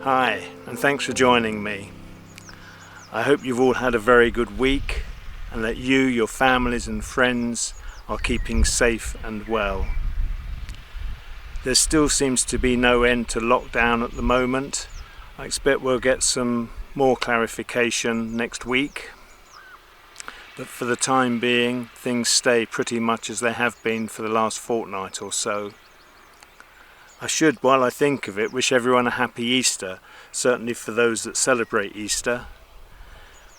Hi, and thanks for joining me. I hope you've all had a very good week and that you, your families and friends are keeping safe and well. There still seems to be no end to lockdown at the moment. I expect we'll get some more clarification next week. But for the time being, things stay pretty much as they have been for the last fortnight or so. I should, while I think of it, wish everyone a happy Easter, certainly for those that celebrate Easter.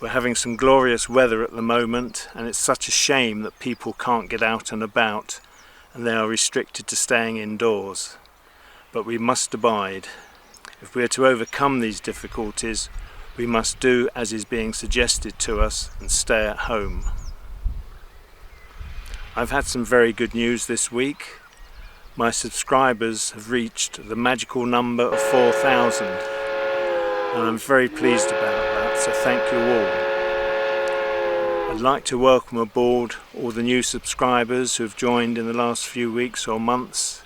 We're having some glorious weather at the moment, and it's such a shame that people can't get out and about and they are restricted to staying indoors. But we must abide. If we are to overcome these difficulties, we must do as is being suggested to us and stay at home. I've had some very good news this week. My subscribers have reached the magical number of 4,000, and I'm very pleased about that, so thank you all. I'd like to welcome aboard all the new subscribers who have joined in the last few weeks or months.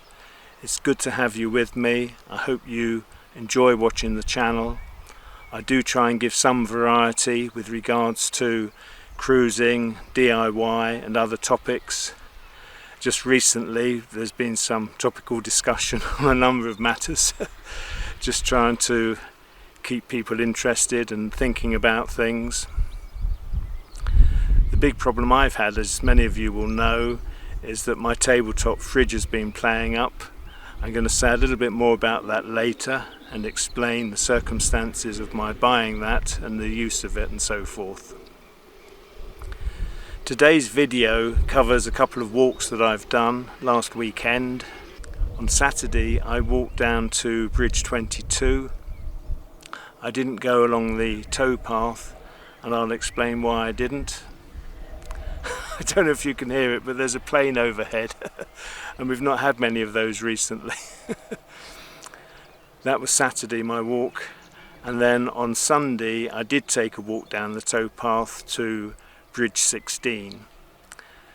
It's good to have you with me. I hope you enjoy watching the channel. I do try and give some variety with regards to cruising, DIY and other topics. Just recently there's been some topical discussion on a number of matters, just trying to keep people interested and thinking about things. The big problem I've had, as many of you will know, is that my tabletop fridge has been playing up. I'm going to say a little bit more about that later and explain the circumstances of my buying that and the use of it and so forth. Today's video covers a couple of walks that I've done last weekend. On Saturday I walked down to Bridge 22. I didn't go along the towpath, and I'll explain why I didn't. I don't know if you can hear it, but there's a plane overhead and we've not had many of those recently. That was Saturday, my walk, and then on Sunday I did take a walk down the towpath to Bridge 16.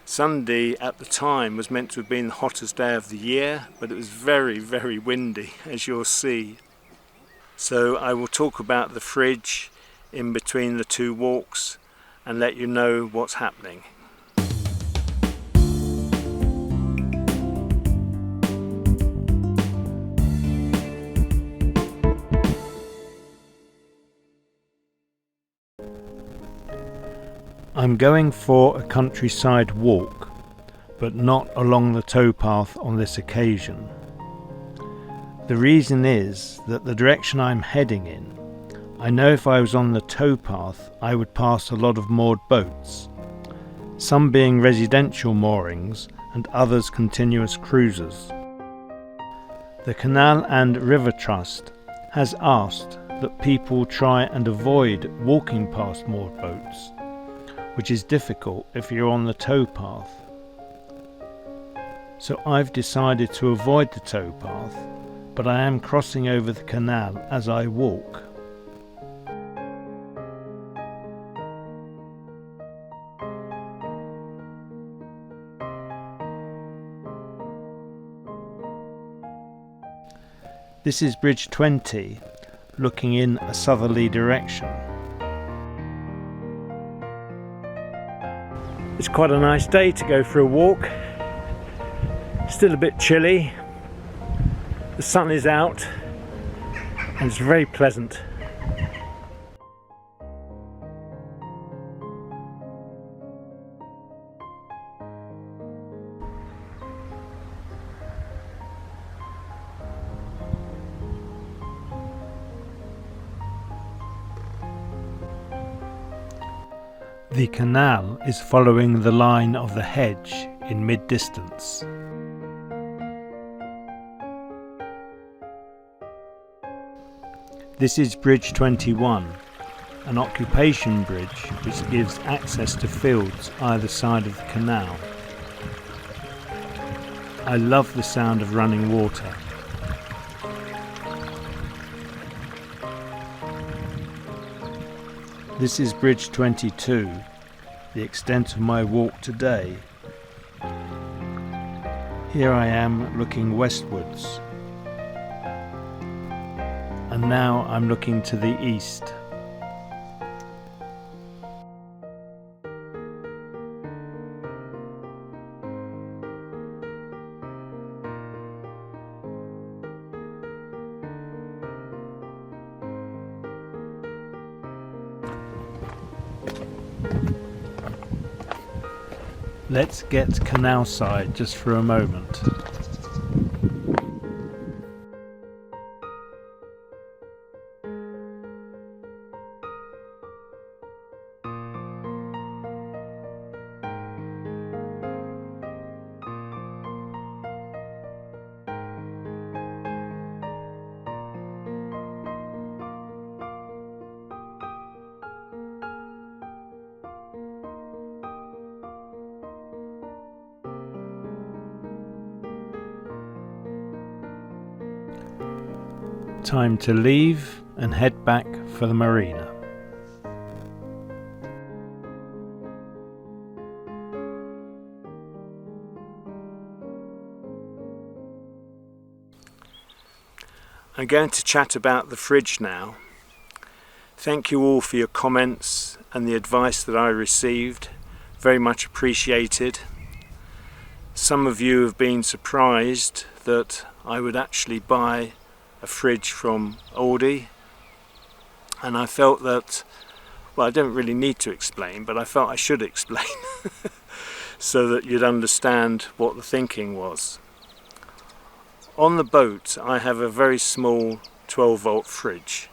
Sunday at the time was meant to have been the hottest day of the year, but it was very, very windy, as you'll see. So I will talk about the fridge in between the two walks and let you know what's happening. I'm going for a countryside walk, but not along the towpath on this occasion. The reason is that the direction I'm heading in, I know if I was on the towpath I would pass a lot of moored boats, some being residential moorings and others continuous cruisers. The Canal and River Trust has asked that people try and avoid walking past moored boats, which is difficult if you're on the towpath. So I've decided to avoid the towpath, but I am crossing over the canal as I walk. This is Bridge 20, looking in a southerly direction. It's quite a nice day to go for a walk. Still a bit chilly. The sun is out and it's very pleasant. The canal is following the line of the hedge in mid-distance. This is Bridge 21, an occupation bridge which gives access to fields either side of the canal. I love the sound of running water. This is Bridge 22, the extent of my walk today. Here I am looking westwards. and now I'm looking to the east. Let's get Canal side just for a moment. Time to leave and head back for the marina. I'm going to chat about the fridge now. Thank you all for your comments and the advice that I received. Very much appreciated. Some of you have been surprised that I would actually buy a fridge from Aldi, and I felt that, well, I don't really need to explain, but I felt I should explain so that you'd understand what the thinking was. On the boat I have a very small 12-volt fridge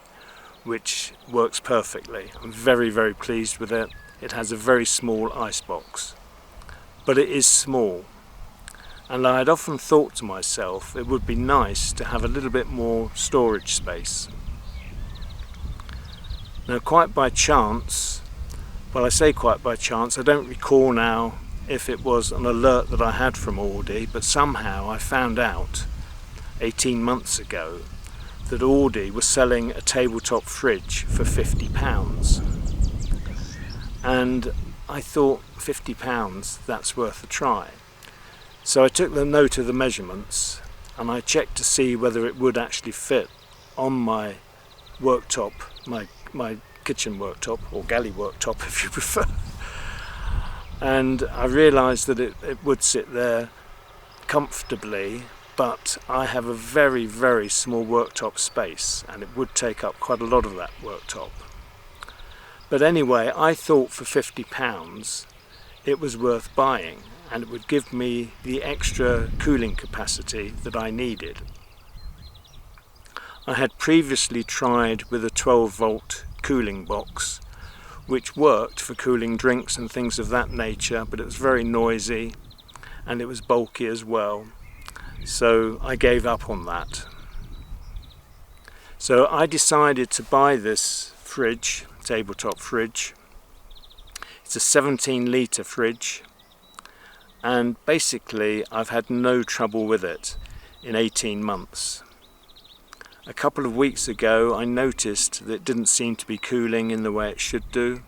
which works perfectly. I'm very pleased with it. It has a very small ice box, but it is small. And I had often thought to myself it would be nice to have a little bit more storage space. Now, quite by chance, well, I say quite by chance, I don't recall now if it was an alert that I had from Aldi, but somehow I found out 18 months ago that Aldi was selling a tabletop fridge for £50. And I thought, £50, that's worth a try. So I took the note of the measurements and I checked to see whether it would actually fit on my worktop, my kitchen worktop, or galley worktop if you prefer. And I realised that it would sit there comfortably, but I have a very small worktop space and it would take up quite a lot of that worktop. But anyway, I thought for £50 it was worth buying, and it would give me the extra cooling capacity that I needed. I had previously tried with a 12-volt cooling box, which worked for cooling drinks and things of that nature, but it was very noisy and it was bulky as well, so I gave up on that. So I decided to buy this fridge, tabletop fridge. It's a 17-litre fridge, and basically I've had no trouble with it in 18 months. A couple of weeks ago I noticed that it didn't seem to be cooling in the way it should do.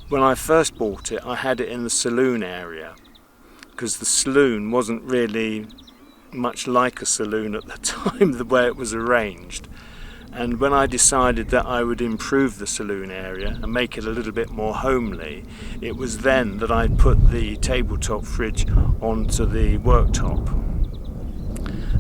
When I first bought it I had it in the saloon area, because the saloon wasn't really much like a saloon at the time, the way it was arranged. And when I decided that I would improve the saloon area and make it a little bit more homely, it was then that I put the tabletop fridge onto the worktop.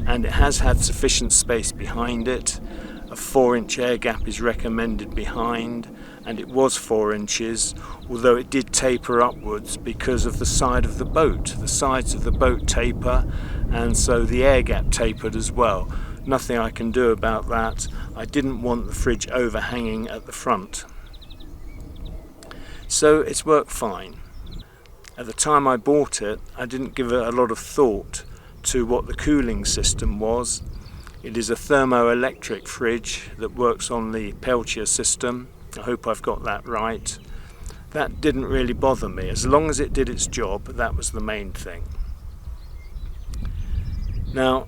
And it has had sufficient space behind it. A 4-inch air gap is recommended behind, and it was 4 inches, although it did taper upwards because of the side of the boat. The sides of the boat taper, and so the air gap tapered as well. Nothing I can do about that. I didn't want the fridge overhanging at the front. So it's worked fine. At the time I bought it, I didn't give a lot of thought to what the cooling system was. It is a thermoelectric fridge that works on the Peltier system. I hope I've got that right. That didn't really bother me. As long as it did its job, that was the main thing. Now,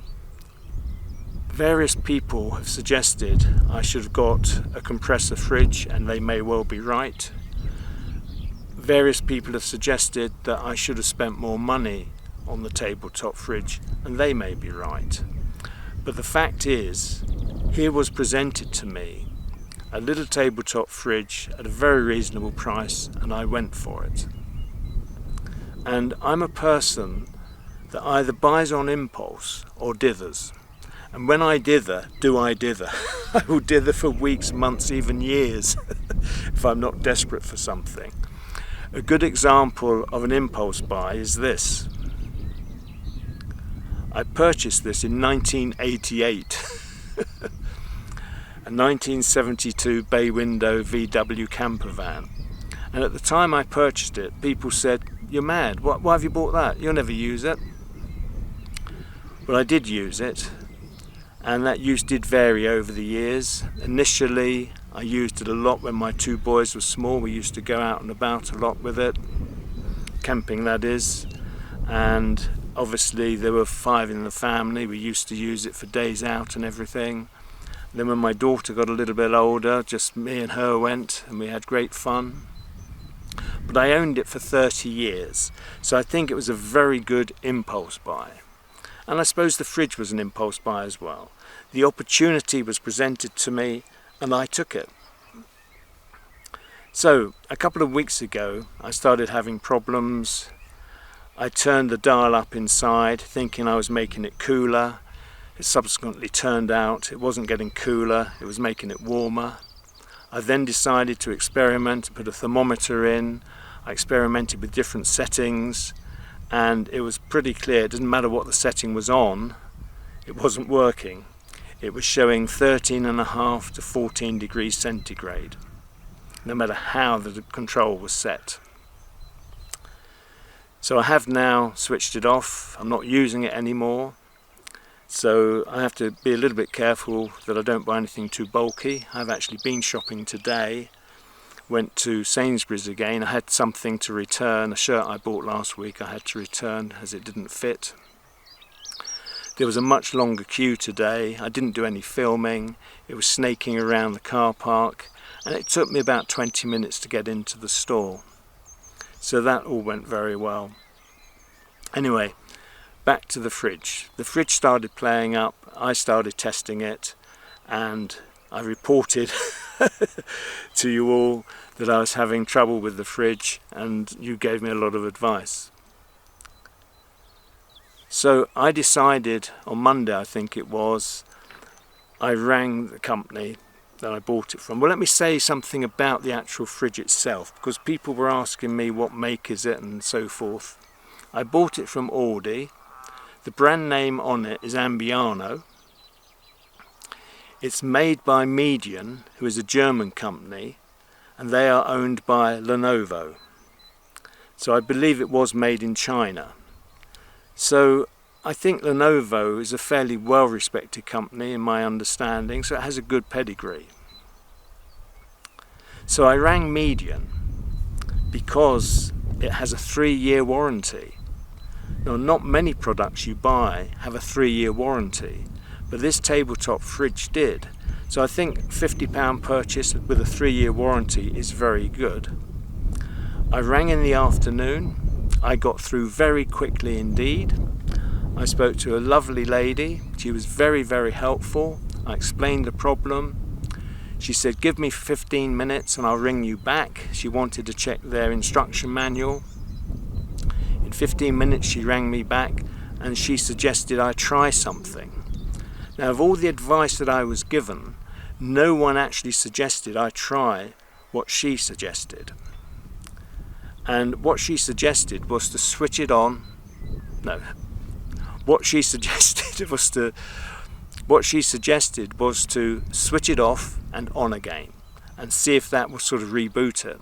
various people have suggested I should have got a compressor fridge, and they may well be right. Various people have suggested that I should have spent more money on the tabletop fridge, and they may be right. But the fact is, Here was presented to me a little tabletop fridge at a very reasonable price, and I went for it. And I'm a person that either buys on impulse or dithers. And when I dither, I dither? I will dither for weeks, months, even years if I'm not desperate for something. A good example of an impulse buy is this. I purchased this in 1988. A 1972 bay window VW camper van. And at the time I purchased it, people said, "You're mad, why have you bought that? You'll never use it." Well, I did use it, and that use did vary over the years. Initially, I used it a lot when my two boys were small. We used to go out and about a lot with it, camping that is, and obviously there were 5 in the family. We used to use it for days out and everything. Then when my daughter got a little bit older, just me and her went, and we had great fun. But I owned it for 30 years, so I think it was a very good impulse buy. And I suppose the fridge was an impulse buy as well. The opportunity was presented to me, and I took it. So, a couple of weeks ago, I started having problems. I turned the dial up inside, thinking I was making it cooler. It subsequently turned out it wasn't getting cooler, it was making it warmer. I then decided to experiment, put a thermometer in. I experimented with different settings, and it was pretty clear it didn't matter what the setting was on, it wasn't working. It was showing 13.5 to 14 degrees centigrade, no matter how the control was set. So I have now switched it off. I'm not using it anymore. So I have to be a little bit careful that I don't buy anything too bulky. I've actually been shopping today, went to Sainsbury's again. I had something to return, a shirt I bought last week I had to return as it didn't fit. There was a much longer queue today. I didn't do any filming. It was snaking around the car park, and it took me about 20 minutes to get into the store. So that all went very well. Anyway, back to the fridge. The fridge started playing up, I started testing it, and I reported to you all that I was having trouble with the fridge, and you gave me a lot of advice. So I decided on Monday, I think it was, I rang the company that I bought it from. Well, let me say something about the actual fridge itself, because people were asking me what make is it and so forth. I bought it from Aldi. The brand name on it is Ambiano. It's made by Median, who is a German company, and they are owned by Lenovo. So I believe it was made in China. So I think Lenovo is a fairly well-respected company in my understanding, so it has a good pedigree. So I rang Median because it has a 3-year warranty. Now, not many products you buy have a 3-year warranty, but this tabletop fridge did. So I think £50 purchase with a 3-year warranty is very good. I rang in the afternoon. I got through very quickly indeed. I spoke to a lovely lady. She was very, very helpful. I explained the problem. She said, "Give me 15 minutes and I'll ring you back." She wanted to check their instruction manual. In 15 minutes she rang me back and she suggested I try something. Now, of all the advice that I was given, no one actually suggested I try what she suggested. And what she suggested was to switch it on. No. What she suggested was to switch it off and on again and see if that would sort of reboot it.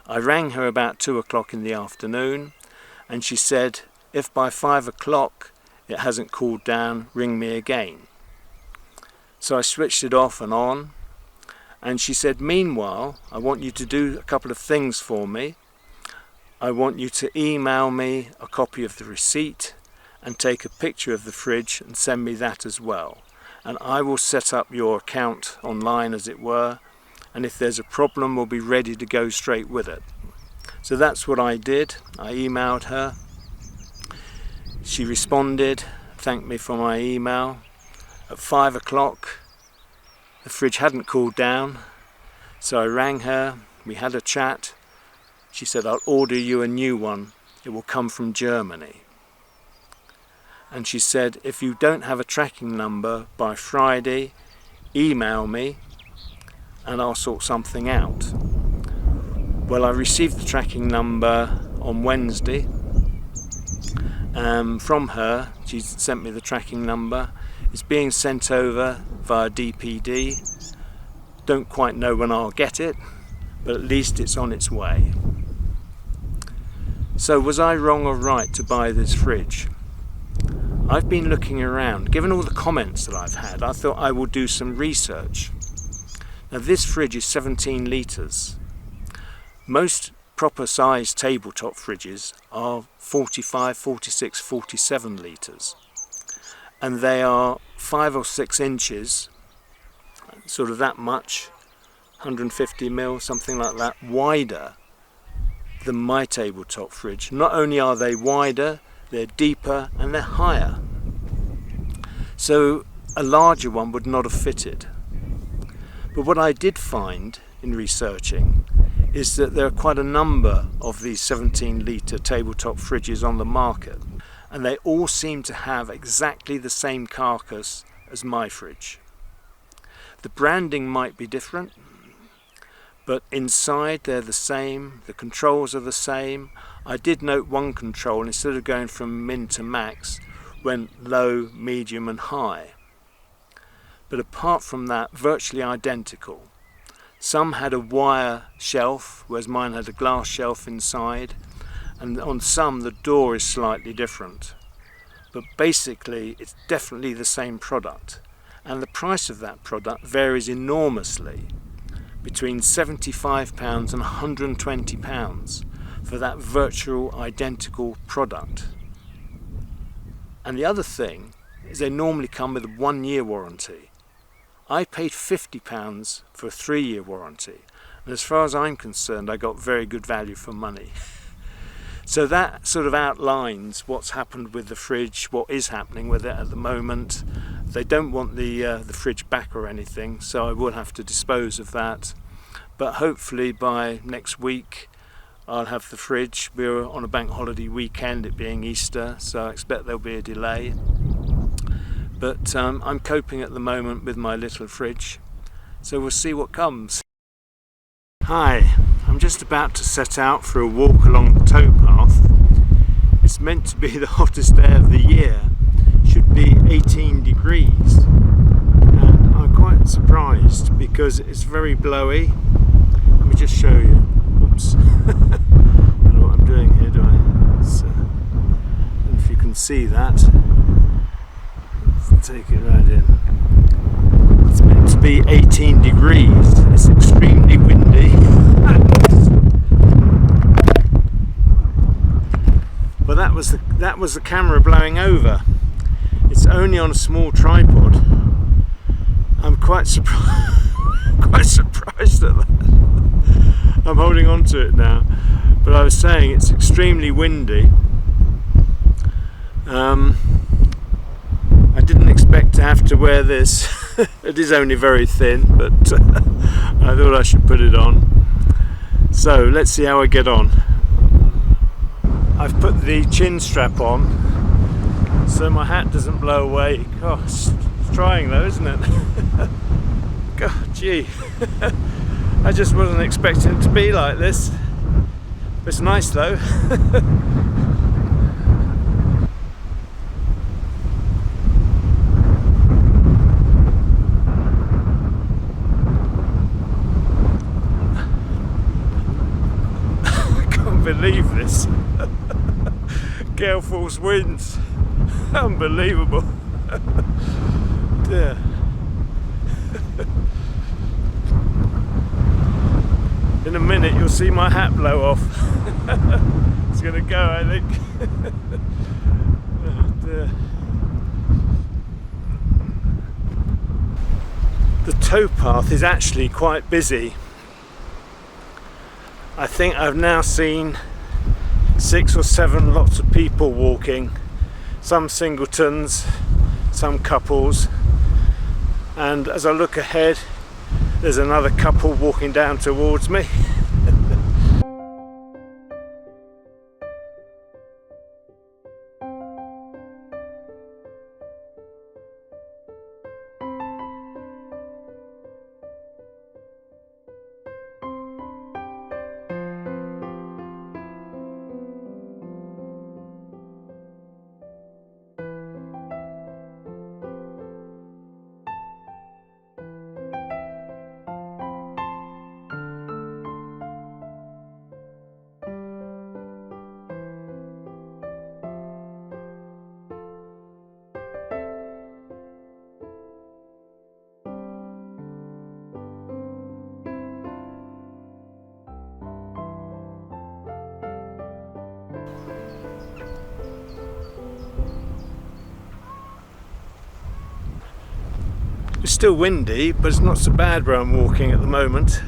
I rang her about 2 o'clock in the afternoon, and she said, if by 5 o'clock it hasn't cooled down, ring me again. So I switched it off and on, and she said, meanwhile, I want you to do a couple of things for me. I want you to email me a copy of the receipt and take a picture of the fridge and send me that as well. And I will set up your account online, as it were, and if there's a problem, we'll be ready to go straight with it. So that's what I did. I emailed her. She responded, thanked me for my email, At 5 o'clock the fridge hadn't cooled down, so I rang her, we had a chat. She said, I'll order you a new one, it will come from Germany. And she said, if you don't have a tracking number by Friday, email me and I'll sort something out. Well, I received the tracking number on Wednesday from her. She sent me the tracking number. It's being sent over via DPD. Don't quite know when I'll get it, but at least it's on its way. So was I wrong or right to buy this fridge? I've been looking around. Given all the comments that I've had, I thought I would do some research. Now this fridge is 17 litres. Most proper sized tabletop fridges are 45, 46, 47 litres. And they are 5 or 6 inches, sort of that much, 150 mil, something like that, wider than my tabletop fridge. Not only are they wider, they're deeper and they're higher. So a larger one would not have fitted. But what I did find in researching is that there are quite a number of these 17 litre tabletop fridges on the market, and they all seem to have exactly the same carcass as my fridge. The branding might be different, but inside they're the same, the controls are the same. I did note one control, instead of going from min to max, went low, medium and high. But apart from that, virtually identical. Some had a wire shelf, whereas mine had a glass shelf inside, and on some the door is slightly different. But basically it's definitely the same product, and the price of that product varies enormously, between £75 and £120 for that virtual identical product. And the other thing is they normally come with a 1-year warranty. I paid £50 for a 3-year warranty, and as far as I'm concerned I got very good value for money. So that sort of outlines what's happened with the fridge, what is happening with it at the moment. They don't want the fridge back or anything, so I will have to dispose of that. But hopefully by next week I'll have the fridge. We're on a bank holiday weekend, it being Easter, so I expect there'll be a delay. But I'm coping at the moment with my little fridge, so we'll see what comes. Hi, I'm just about to set out for a walk along the towpath. It's meant to be the hottest day of the year, should be 18 degrees, and I'm quite surprised because it's very blowy. Let me just show you. Oops. I don't know what I'm doing here, do I? I don't know if you can see that. Let's take it right in. It's meant to be 18 degrees. It's extremely windy. But that was the camera blowing over. It's only on a small tripod. I'm quite surprised. Quite surprised at that. I'm holding on to it now. But I was saying it's extremely windy. I didn't expect to have to wear this. It is only very thin, but I thought I should put it on. So let's see how I get on. I've put the chin strap on so my hat doesn't blow away. Gosh, it's trying though, isn't it? God, gee. I just wasn't expecting it to be like this. It's nice though. I can't believe this. Gale force winds. Unbelievable. Dear. In a minute you'll see my hat blow off. It's gonna go, I think. Oh dear. The towpath is actually quite busy. I think I've now seen 6 or 7 lots of people walking, some singletons, some couples, and as I look ahead there's another couple walking down towards me. It's still windy, but it's not so bad where I'm walking at the moment.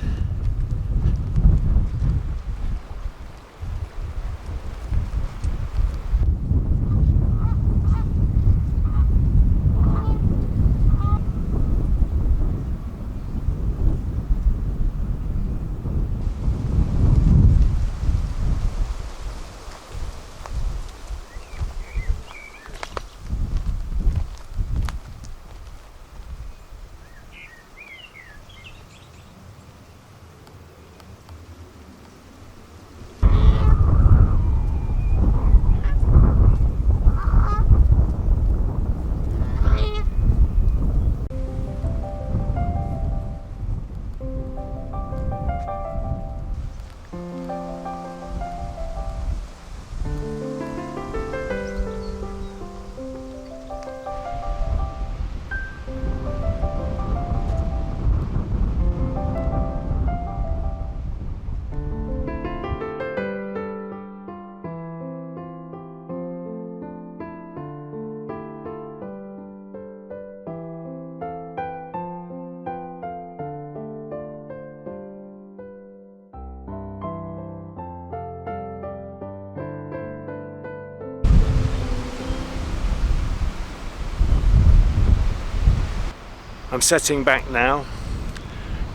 I'm setting back now.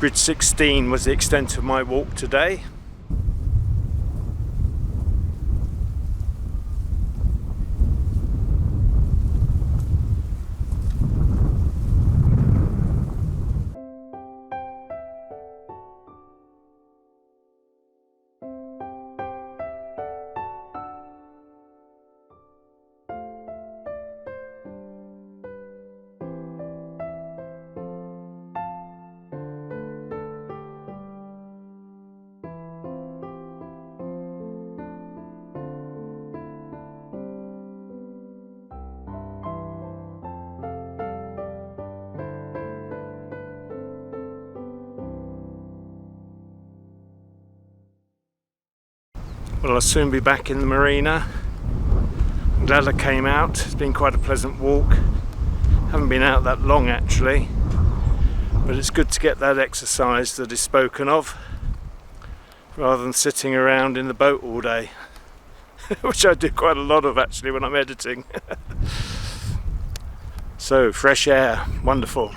Bridge 16 was the extent of my walk today. Well, I'll soon be back in the marina. I'm glad I came out. It's been quite a pleasant walk. Haven't been out that long actually, but it's good to get that exercise that is spoken of rather than sitting around in the boat all day, which I do quite a lot of actually when I'm editing. So, fresh air, wonderful.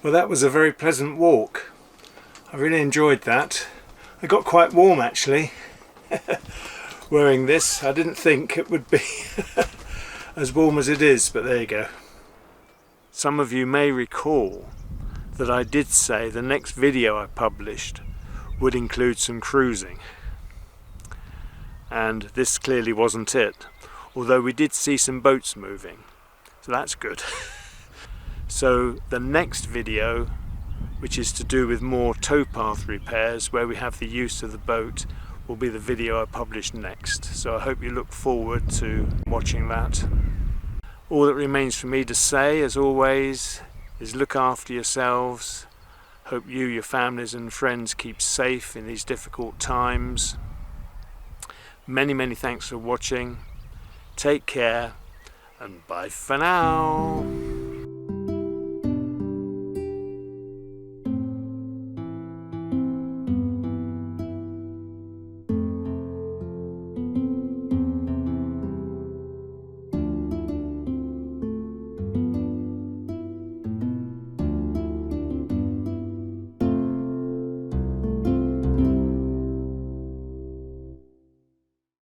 Well, that was a very pleasant walk. I really enjoyed that. I got quite warm actually wearing this. I didn't think it would be as warm as it is, but there you go. Some of you may recall that I did say the next video I published would include some cruising, and this clearly wasn't it, although we did see some boats moving, so that's good. So the next video which is to do with more towpath repairs where we have the use of the boat, will be the video I publish next. So I hope you look forward to watching that. All that remains for me to say, as always, is look after yourselves. Hope you, your families and friends keep safe in these difficult times. Many thanks for watching. Take care and bye for now.